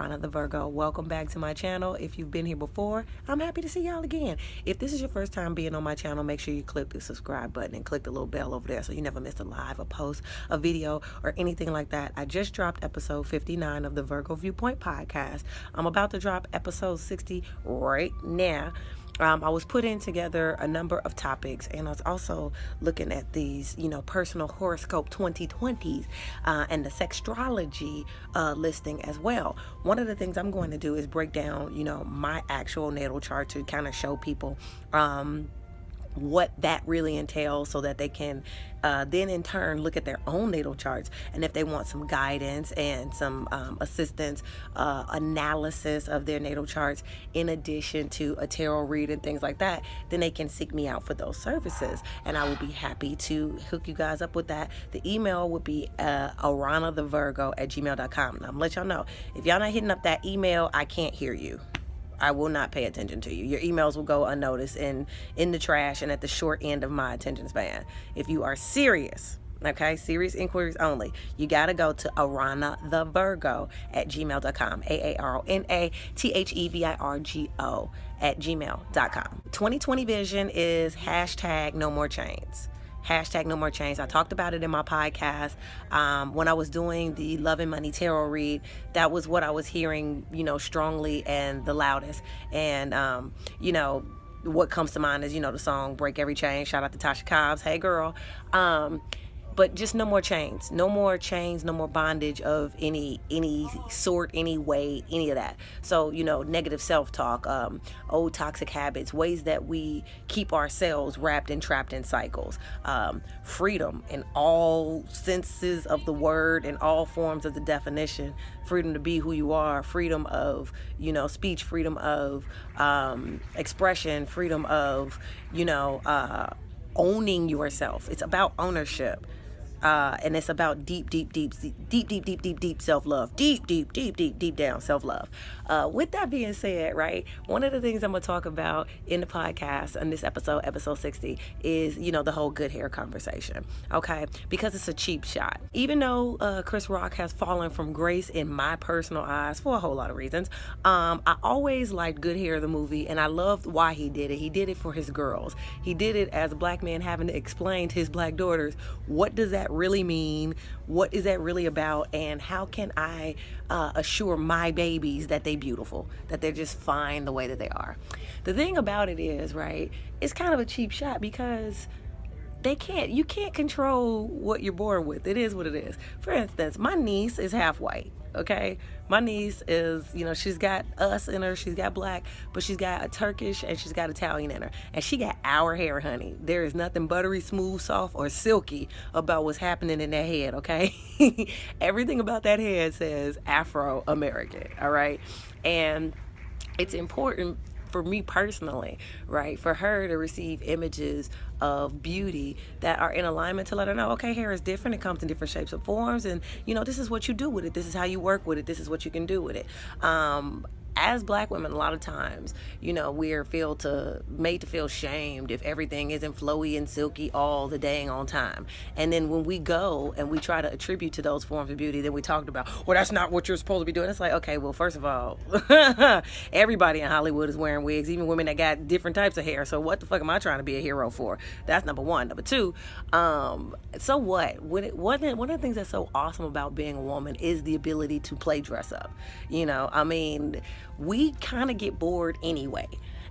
Aarona the Virgo. Welcome back to my channel. If you've been here before, I'm happy to see y'all again. If this is your first time being on my channel, make sure you click the subscribe button and click the little bell over there so you never miss a live, a post, a video, or anything like that. I just dropped episode 59 of the Virgo Viewpoint podcast. I'm about to drop episode 60 right now. I was putting together a number of topics, and I was also looking at these, personal horoscope 2020s and the sextrology listing as well. One of the things I'm going to do is break down, my actual natal chart to kind of show people what that really entails so that they can then in turn look at their own natal charts, and if they want some guidance and some assistance, analysis of their natal charts in addition to a tarot read and things like that, then they can seek me out for those services, and I will be happy to hook you guys up with that. The email would be aronathevirgo@gmail.com. Now I'm gonna let y'all know, if y'all not hitting up that email, I can't hear you. I will not pay attention to you. Your emails will go unnoticed and in the trash and at the short end of my attention span. If you are serious, okay, serious inquiries only, you got to go to aronathevirgo@gmail.com. AARONATHEVIRGO@gmail.com. 2020 vision is hashtag no more chains. Hashtag no more chains. I talked about it in my podcast when I was doing the Love and Money Tarot read. That was what I was hearing, strongly and the loudest. And, what comes to mind is, the song Break Every Chain. Shout out to Tasha Cobbs. Hey, girl. But just no more chains, no more bondage of any sort, any way, any of that. So, negative self-talk, old toxic habits, ways that we keep ourselves wrapped and trapped in cycles, freedom in all senses of the word and all forms of the definition, freedom to be who you are, freedom of, speech, freedom of expression, freedom of, owning yourself. It's about ownership. And it's about deep self-love. Deep down self-love. With that being said, right, one of the things I'm going to talk about in the podcast in this episode 60, is, the whole good hair conversation, okay? Because it's a cheap shot. Even though Chris Rock has fallen from grace in my personal eyes for a whole lot of reasons, I always liked Good Hair, the movie, and I loved why he did it. He did it for his girls. He did it as a black man having to explain to his black daughters, what does that really mean? What is that really about? And how can I assure my babies that they're beautiful, that they're just fine the way that they are? The thing about it is, right, it's kind of a cheap shot because you can't control what you're born with. It is what it is. For instance, my niece is half white. Okay, my niece is, she's got us in her, she's got black, but she's got a Turkish and she's got Italian in her, and she got our hair, honey. There is nothing buttery, smooth, soft, or silky about what's happening in that head, okay? Everything about that head says Afro-American, all right? And it's important for me personally, right, for her to receive images of beauty that are in alignment to let her know, okay, hair is different, it comes in different shapes and forms, and this is what you do with it, this is how you work with it, this is what you can do with it. As black women, a lot of times, we're made to feel shamed if everything isn't flowy and silky all the dang on time. And then when we go and we try to attribute to those forms of beauty, then we talked about, well, that's not what you're supposed to be doing. It's like, okay, well, first of all, everybody in Hollywood is wearing wigs, even women that got different types of hair. So what the fuck am I trying to be a hero for? That's number one. Number two, so what? One of the things that's so awesome about being a woman is the ability to play dress up. We kind of get bored anyway.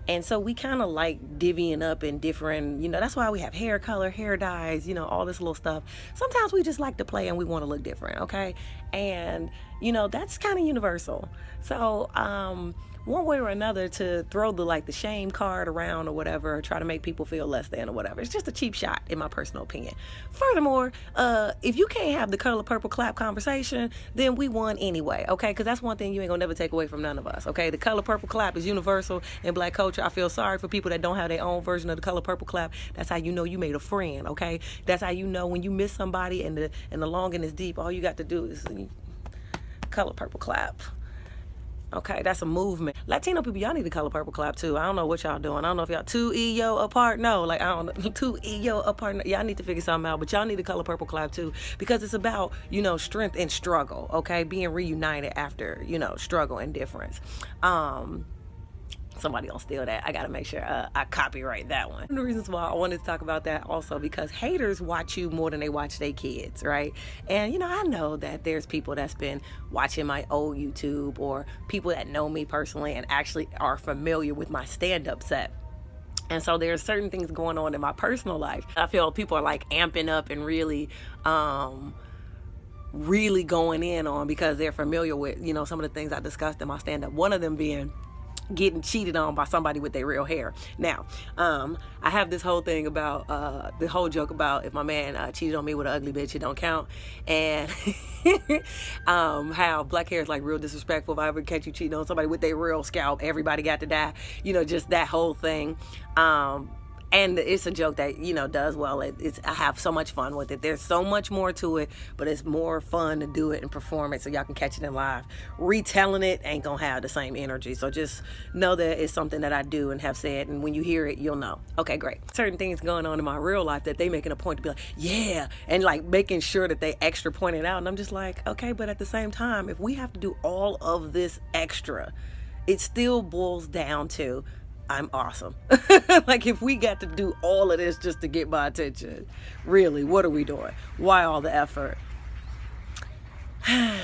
And so we kind of like divvying up in different, that's why we have hair color, hair dyes, all this little stuff. Sometimes we just like to play and we want to look different, okay? And, that's kind of universal. So, one way or another, to throw the shame card around or whatever, or try to make people feel less than or whatever, it's just a cheap shot in my personal opinion. Furthermore, if you can't have the color purple clap conversation, then we won anyway, okay? Because that's one thing you ain't gonna never take away from none of us, okay? The color purple clap is universal in black culture. I feel sorry for people that don't have their own version of the color purple clap. That's how you know you made a friend, okay? That's how you know when you miss somebody and the long and it's deep, all you got to do is color purple clap. Okay, that's a movement. Latino people, y'all need to color purple clap too. I don't know what y'all doing. I don't know if y'all 2 EO apart. No, like, I don't know. 2 EO apart. No. Y'all need to figure something out, but y'all need to color purple clap too, because it's about, strength and struggle, okay? Being reunited after, struggle and difference. Somebody gonna steal that. I gotta make sure I copyright that one. One of the reasons why I wanted to talk about that also, because haters watch you more than they watch their kids, right? And I know that there's people that's been watching my old YouTube, or people that know me personally and actually are familiar with my stand-up set. And so there's certain things going on in my personal life. I feel people are like amping up and really going in on, because they're familiar with, some of the things I discussed in my stand-up. One of them being getting cheated on by somebody with their real hair. Now, I have this whole thing about, the whole joke about if my man cheated on me with an ugly bitch, it don't count. And how black hair is like real disrespectful. If I ever catch you cheating on somebody with their real scalp, everybody got to die. Just that whole thing. And it's a joke that, does well. I have so much fun with it. There's so much more to it, but it's more fun to do it and perform it so y'all can catch it in live. Retelling it ain't gonna have the same energy. So just know that it's something that I do and have said, and when you hear it, you'll know. Okay, great. Certain things going on in my real life that they making a point to be like, yeah, and like making sure that they extra point it out. And I'm just like, okay, but at the same time, if we have to do all of this extra, it still boils down to, I'm awesome. Like, if we got to do all of this just to get my attention, really, what are we doing? Why all the effort? The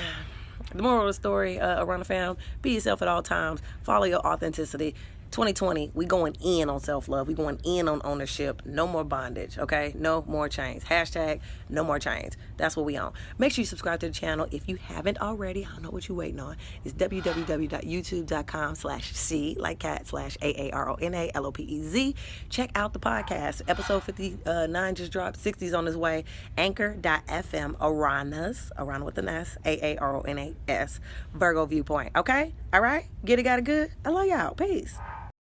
moral of the story, Aarona fam, be yourself at all times. Follow your authenticity. 2020, we going in on self-love. We going in on ownership. No more bondage, okay? No more chains. Hashtag no more chains. That's what we on. Make sure you subscribe to the channel if you haven't already. I don't know what you're waiting on. It's www.youtube.com/C like cat /AARONA LOPEZ. Check out the podcast. Episode 59 just dropped. 60's on its way. Anchor.fm Aarona with an S, AARONAS, Virgo Viewpoint. Okay? All right? Get it, got it good? I love y'all. Peace.